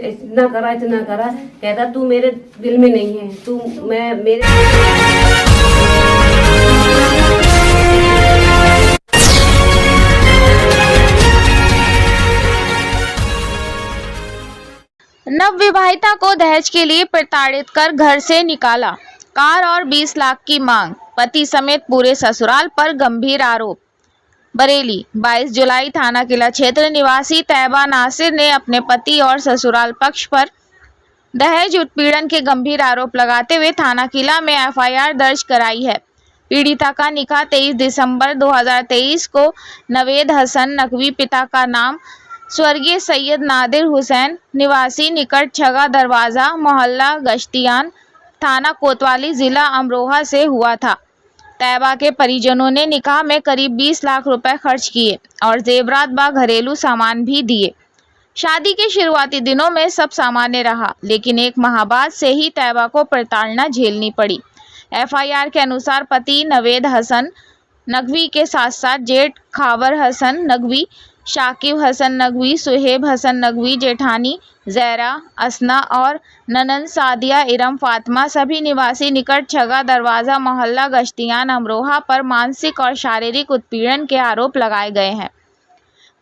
इतना करा कहता तू मेरे दिल में नहीं है, तू मैं मेरे नवविवाहिता को दहेज के लिए प्रताड़ित कर घर से निकाला, कार और 20 लाख की मांग, पति समेत पूरे ससुराल पर गंभीर आरोप। बरेली 22 जुलाई थाना किला क्षेत्र निवासी तैयबा नासिर ने अपने पति और ससुराल पक्ष पर दहेज उत्पीड़न के गंभीर आरोप लगाते हुए थाना किला में एफआईआर दर्ज कराई है। पीड़िता का निकाह 23 दिसंबर 2023 को नवेद हसन नकवी, पिता का नाम स्वर्गीय सैयद नादिर हुसैन, निवासी निकट छगा दरवाजा, मोहल्ला गश्तियान, थाना कोतवाली, जिला अमरोहा से हुआ था। तैयबा के परिजनों ने निकाह में करीब 20 लाख रुपए खर्च किए और जेवरात व घरेलू सामान भी दिए। शादी के शुरुआती दिनों में सब सामान्य रहा, लेकिन एक माह बाद से ही तैयबा को प्रताड़ना झेलनी पड़ी। एफआईआर के अनुसार पति नवेद हसन नकवी के साथ साथ जेठ खावर हसन नकवी, शाकिब हसन नकवी, सुहेब हसन नकवी, जेठानी जैरा, असना और ननन सादिया इरम फातिमा सभी निवासी निकट छगा दरवाजा, मोहल्ला गश्तियान, अमरोहा पर मानसिक और शारीरिक उत्पीड़न के आरोप लगाए गए हैं।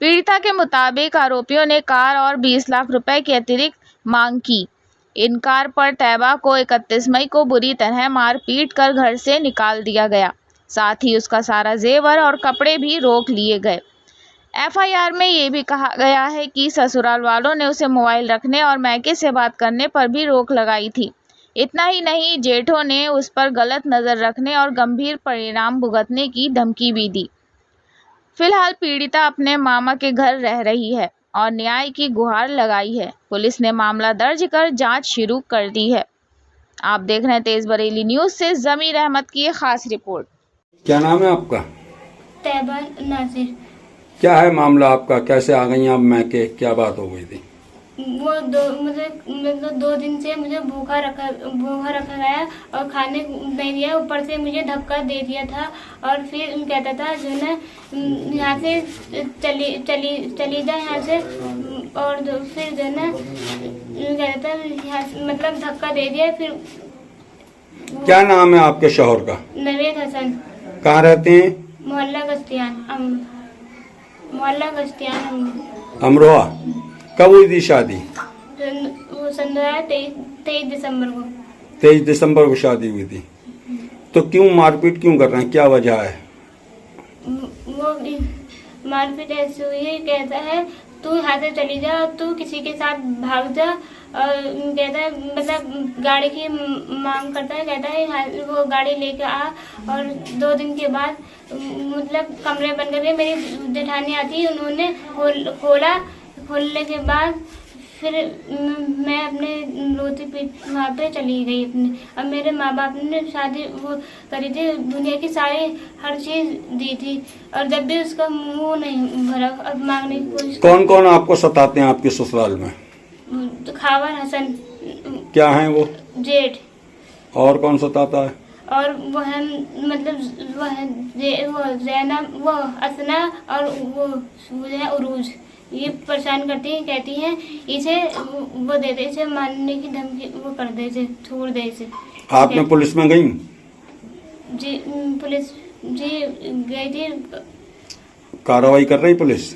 पीड़िता के मुताबिक आरोपियों ने कार और 20 लाख रुपए की अतिरिक्त मांग की। इन कार पर तैयबा को 31 मई को बुरी तरह मारपीट कर घर से निकाल दिया गया, साथ ही उसका सारा जेवर और कपड़े भी रोक लिए गए। एफआईआर में ये भी कहा गया है कि ससुराल वालों ने उसे मोबाइल रखने और मैके से बात करने पर भी रोक लगाई थी। इतना ही नहीं, जेठों ने उस पर गलत नज़र रखने और गंभीर परिणाम भुगतने की धमकी भी दी। फिलहाल पीड़िता अपने मामा के घर रह रही है और न्याय की गुहार लगाई है। पुलिस ने मामला दर्ज कर जांच शुरू कर दी है। आप देख रहे हैं तेज बरेली न्यूज से जमीर अहमद की खास रिपोर्ट। क्या नाम है आपका? तैयबा नासिर। क्या है मामला आपका? कैसे आ गई आप मैके? क्या बात हो गई थी? वो मुझे 2 दिन से मुझे भूखा रखा गया और खाने नहीं दिया, ऊपर से मुझे धक्का दे दिया था और फिर कहता था जो है ना यहाँ से चली जा यहाँ से, और फिर जो है ना कहता था मतलब धक्का दे दिया। फिर क्या नाम है आपके शौहर का? नवेद हसन। कहाँ रहते हैं? मोहल्ला गश्तियान अमरोहा। कब हुई थी शादी? वो सन 23 दिसंबर को। 23 दिसंबर को शादी हुई थी। तो क्यों मारपीट क्यों कर रहे हैं? क्या वजह है? वो मारपीट ऐसी हुई है, कहता है तू यहाँ से चली जा, तू किसी के साथ भाग जा, और कहता है मतलब गाड़ी की मांग करता है, कहता है वो गाड़ी लेके आ। और 2 दिन के बाद मतलब कमरे बंद करके मेरी जेठानी आती, उन्होंने खोलने के बाद फिर मैं अपने रोती पीट वहाँ पे चली गई अपने। अब मेरे माँ बाप ने शादी वो करी थी, दुनिया की सारी हर चीज़ दी थी, और जब भी उसका मुंह नहीं भरा, अब मांगने की कोशिश। कौन कौन आपको सताते हैं आपके ससुराल में? खावर हसन। क्या है वो? जेठ। और कौन सताता है? और वो है मतलब वो जैनब, वो असना, और वो है उरूज, ये परेशान करती है, कहती हैं इसे वो दे दे, इसे मारने की धमकी वो कर दे, इसे छोड़ दे इसे। आपने पुलिस में गई? जी पुलिस जी गई थी। कार्रवाई कर रही पुलिस?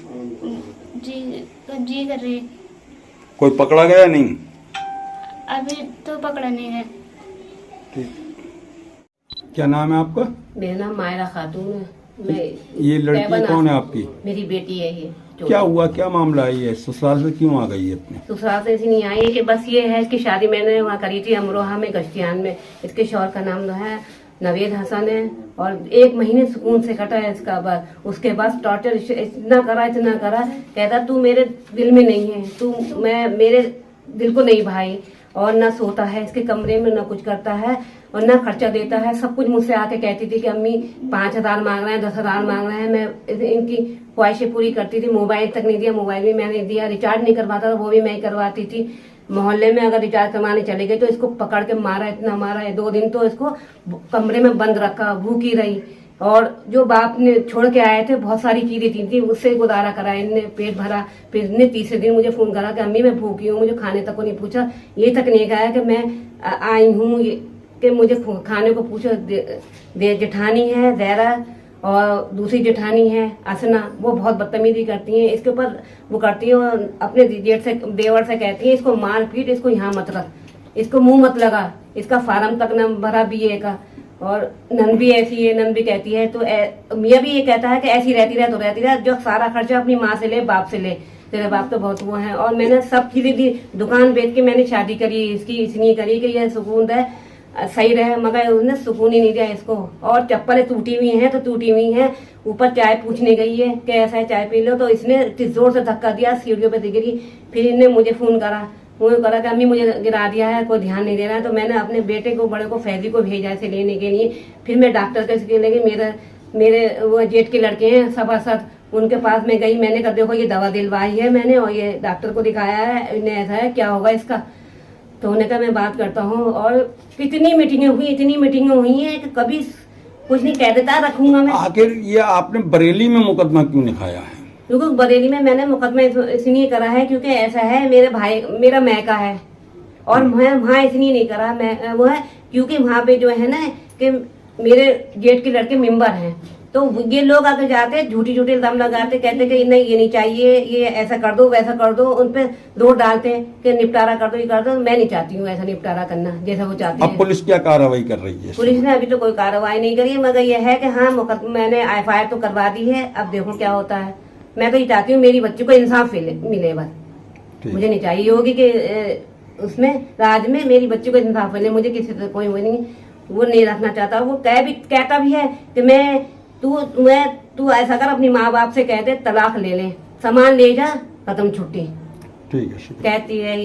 जी कर रही है। कोई पकड़ा गया नहीं? अभी तो पकड़ा नहीं है। ठीक। क्या नाम है आपका? मेरा नाम मायरा खातून है। मैं ये लड़की कौन है आपकी? मेरी बेटी है ये। क्या हुआ? क्या मामला है? ये ससुराल से क्यों आ गई है अपने? ससुराल से ऐसी नहीं आई है कि बस ये है कि शादी मैंने वहाँ करी थी अमरोहा में गश्तियान में। इसके शौहर का नाम जो है नवेद हसन है, और 1 महीने सुकून से कटा है इसका। बाद उसके बाद टॉर्चर इतना करा कहता तू मेरे दिल में नहीं है, तू मैं मेरे दिल को नहीं भाई, और ना सोता है इसके कमरे में, ना कुछ करता है और ना खर्चा देता है। सब कुछ मुझसे आके कहती थी कि अम्मी 5,000 मांग रहे हैं, 10,000 मांग रहे हैं। मैं इनकी ख्वाहिशें पूरी करती थी। मोबाइल तक नहीं दिया, मोबाइल भी मैंने दिया। रिचार्ज नहीं करवाता था, वो भी मैं ही करवाती थी। मोहल्ले में अगर रिचार्ज करवाने चले गए तो इसको पकड़ के मारा, इतना मारा है। 2 दिन तो इसको कमरे में बंद रखा, भूखी रही, और जो बाप ने छोड़ के आए थे बहुत सारी चीजें थी उससे गुजारा करा, इनने पेट भरा। फिर इनने तीसरे दिन मुझे फोन करा कि अम्मी मैं भूखी हूँ, मुझे खाने तक को नहीं पूछा, ये तक नहीं कहा कि मैं आई हूँ, कि मुझे खाने को पूछो। जेठानी है जहरा और दूसरी जेठानी है असना, वो बहुत बदतमीजी करती हैं इसके ऊपर, वो करती है और अपने जेठ से देवर से कहती है इसको मार पीट, इसको यहाँ मत रख, इसको मुंह मत लगा, इसका फार्म तक न भरा बीए का। और नन भी ऐसी है, नन भी कहती है तो मियाँ भी ये कहता है कि ऐसी रहती रहे तो रहती रहे, जो सारा खर्चा अपनी माँ से ले, बाप से ले, तेरे बाप तो बहुत वो है। और मैंने सब चीजें दी, दुकान बेच के मैंने शादी करी इसकी, इसलिए करी कि यह सुकून रहे, सही रहे, मगर उसने सुकून ही नहीं दिया इसको। और चप्पलें टूटी हुई हैं तो टूटी हुई हैं, ऊपर चाय पूछने गई है कि ऐसा है चाय पी लो, तो इसने जोर से धक्का दिया, सीढ़ियों पे गिरी। फिर इनने मुझे फोन करा कि अम्मी मुझे गिरा दिया है, कोई ध्यान नहीं दे रहा है। तो मैंने अपने बेटे को, बड़े को, फैजी को भेजा इसे लेने के लिए। फिर मैं डॉक्टर के लगे, मेरे वो जेठ के लड़के हैं सभासद, उनके पास में गई। मैंने कहा देखो ये दवा दिलवाई है मैंने और ये डॉक्टर को दिखाया है, इन्हें ऐसा है, क्या होगा इसका। तो उन्होंने कहा मैं बात करता हूँ। और कितनी मीटिंगें हुई, इतनी मीटिंगें हुई हैं कि कभी कुछ नहीं कह देता, रखूंगा मैं। आखिर ये आपने बरेली में मुकदमा क्यों लिखाया है? क्योंकि बरेली में मैंने मुकदमा इसलिए करा है क्योंकि ऐसा है, मेरे भाई, मेरा मैका है और मैं वहाँ इसलिए नहीं करा, मैं वो है क्योंकि वहाँ पे जो है ना कि मेरे जेठ के लड़के मेंबर हैं, तो ये लोग आगे जाते झूठी झूठी दम लगाते, कहते कि नहीं ये नहीं चाहिए, ये ऐसा कर दो वैसा कर दो, उन पे जोर डालते कि निपटारा कर दो, ये कर दो। मैं नहीं चाहती हूँ ऐसा निपटारा करना जैसा वो चाहते अब हैं। पुलिस क्या कार्रवाई कर रही है? पुलिस ने अभी तो कोई कार्रवाई नहीं करी है, मगर यह है कि हाँ मैंने FIR तो करवा दी है, अब देखो क्या होता है। मैं तो ये चाहती हूँ मेरी बच्ची को इंसाफ मिले बस। मुझे नहीं चाहिए होगी कि उसमें राज में मेरी बच्ची को इंसाफ मिले, मुझे किसी से कोई वो नहीं रखना चाहता। वो कहता भी है कि तू ऐसा कर, अपनी माँ बाप से कहते तलाक ले ले, सामान ले जा, खत्म छुट्टी, ठीक है, शुक्रिया। कहती है।